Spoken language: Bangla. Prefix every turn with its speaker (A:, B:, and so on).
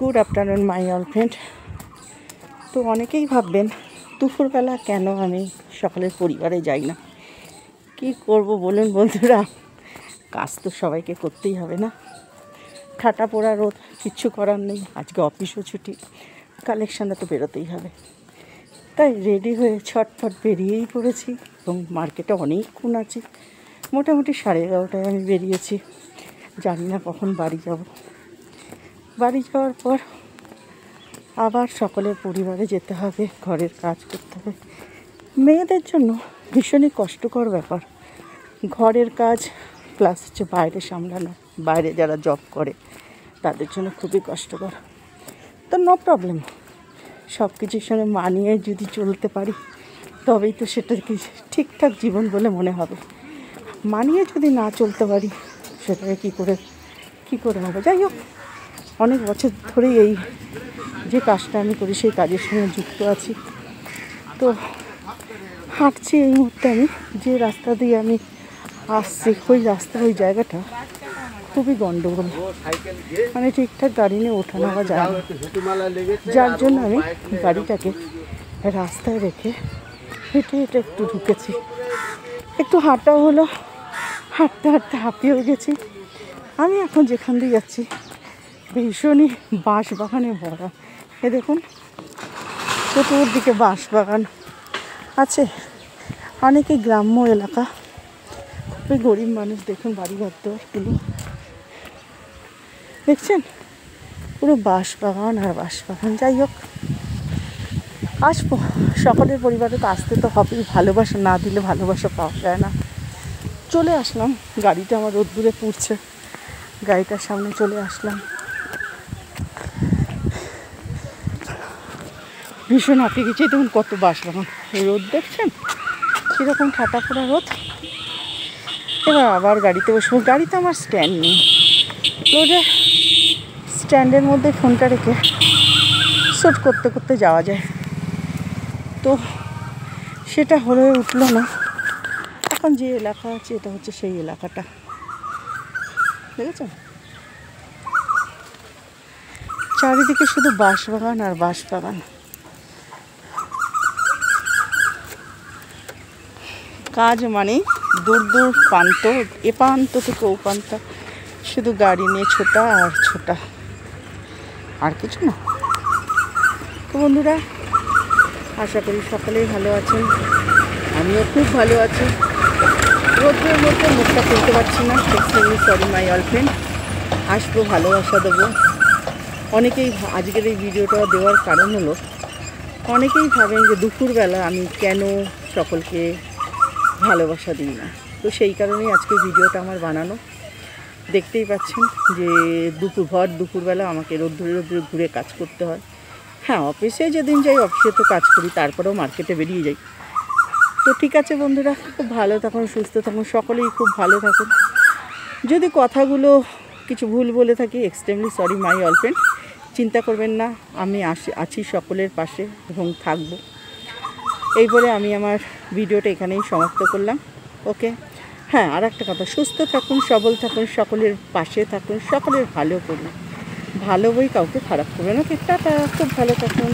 A: Good afternoon my all friend. তো অনেকেই ভাববেন দুপুরবেলা কেন আমি সকালের পরিবারে যাই না। কি করব বলুন বন্ধুরা, কাজ তো সবাইকে করতেই হবে না। ঠাটা পোড়া রোদ, কিচ্ছু করার নেই। আজকে অফিসও ছুটি, কালেকশানে তো বেরোতেই হবে। তাই রেডি হয়ে ছটফট বেরিয়েই পড়েছি এবং মার্কেটে অনেকক্ষণ আছি। মোটামুটি 11:30টায় আমি বেরিয়েছি। জানি না কখন বাড়ি যাব। বাড়ি যাওয়ার পর আবার সকলের পরিবারে যেতে হবে, ঘরের কাজ করতে হবে। মেয়েদের জন্য ভীষণই কষ্টকর ব্যাপার, ঘরের কাজ প্লাস হচ্ছে বাইরে সামলানো। বাইরে যারা জব করে তাদের জন্য খুবই কষ্টকর। তো নো প্রবলেম, সব কিছুর সঙ্গে মানিয়ে যদি চলতে পারি তবেই তো সেটা কি ঠিকঠাক জীবন বলে মনে হবে। মানিয়ে যদি না চলতে পারি সেটাকে কী করে হবে। যাই হোক, অনেক বছর ধরেই এই যে কাজটা আমি করি সেই কাজের সঙ্গে যুক্ত আছি। তো হাঁটছি এই মুহূর্তে। আমি যে রাস্তা দিয়ে আমি আসছি ওই জায়গাটা খুবই গণ্ডগোল, মানে ঠিকঠাক গাড়ি নিয়ে ওঠা নামা যায় না। যার জন্য আমি গাড়িটাকে রাস্তায় রেখে হেঁটে হেঁটে একটু ঢুকেছি। একটু হাঁটাও হলো, হাঁটতে হাঁটতে হাঁপিয়েও গেছি। আমি এখন যেখান দিয়ে যাচ্ছি ভীষণই বাঁশ বাগানে ভরা। এ দেখুন, চতুর্দিকে বাঁশ বাগান আছে। অনেকে গ্রাম্য এলাকা, খুবই গরিব মানুষ। দেখুন বাড়িঘর দরগুলো দেখছেন, পুরো বাঁশ বাগান আর বাঁশ বাগান। যাই হোক, আসবো সকলের পরিবারে তো আসতে তো হবেই। ভালোবাসা না দিলে ভালোবাসা পাওয়া যায় না। চলে আসলাম, গাড়িটা আমার রোদ্দুরে পুড়ছে, গাড়িটার সামনে চলে আসলাম। ভীষণ হাঁপিয়ে গেছি। দেখুন কত বাঁশ বাগান, রোদ দেখছেন কীরকম ঠাটা পোড়া রোদ। এবার আবার গাড়িতে বসবো। গাড়িতে আমার স্ট্যান্ড নেই, রোডে স্ট্যান্ডের মধ্যে ফোনটা রেখে শ্যুট করতে করতে যাওয়া যায়, তো সেটা হয়ে উঠলো না। এখন যে এলাকা আছে এটা হচ্ছে সেই এলাকাটা, দেখেছেন চারিদিকে শুধু বাঁশ বাগান আর বাঁশ বাগান। কাজ মানে দূর দূর প্রান্ত, এ প্রান্ত থেকে ও প্রান্ত, শুধু গাড়ি নিয়ে ছোটা আর ছোটা, আর কিছু না। তো বন্ধুরা, আশা করি সকলেই ভালো আছেন, আমিও খুব ভালো আছি। রোদ্রের মধ্যে মুখটা খুলতে পারছি না, extremely sorry my all friend. আসবো, ভালোবাসা দেবো। অনেকেই আজকের এই ভিডিওটা দেওয়ার কারণ হলো, অনেকেই ভাবেন যে দুপুরবেলা আমি কেন সকলকে ভালোবাসা দিই না। তো সেই কারণেই আজকে ভিডিওটা আমার বানানো। দেখতেই পাচ্ছেন যে দুপুরবেলা আমাকে রোদ্দুরে ঘুরে কাজ করতে হয়। হ্যাঁ, অফিসে যেদিন যাই অফিসে তো কাজ করি, তারপরেও মার্কেটে বেরিয়ে যাই। তো ঠিক আছে বন্ধুরা, খুব ভালো থাকুন, সুস্থ থাকুন, সকলেই খুব ভালো থাকুন। যদি কথাগুলো কিছু ভুল বলে থাকি, extremely sorry my all friend. চিন্তা করবেন না, আমি আছি সকলের পাশে এবং থাকবো। এই বলে আমি আমার ভিডিওটা এখানেই সমাপ্ত করলাম। ওকে, হ্যাঁ, আর একটা কথা, সুস্থ থাকুন, সবল থাকুন, সকলের পাশে থাকুন, সকলের ভালো করুন। ভালো বই কাউকে খারাপ করবে না। টাটা, খুব ভালো থাকুন।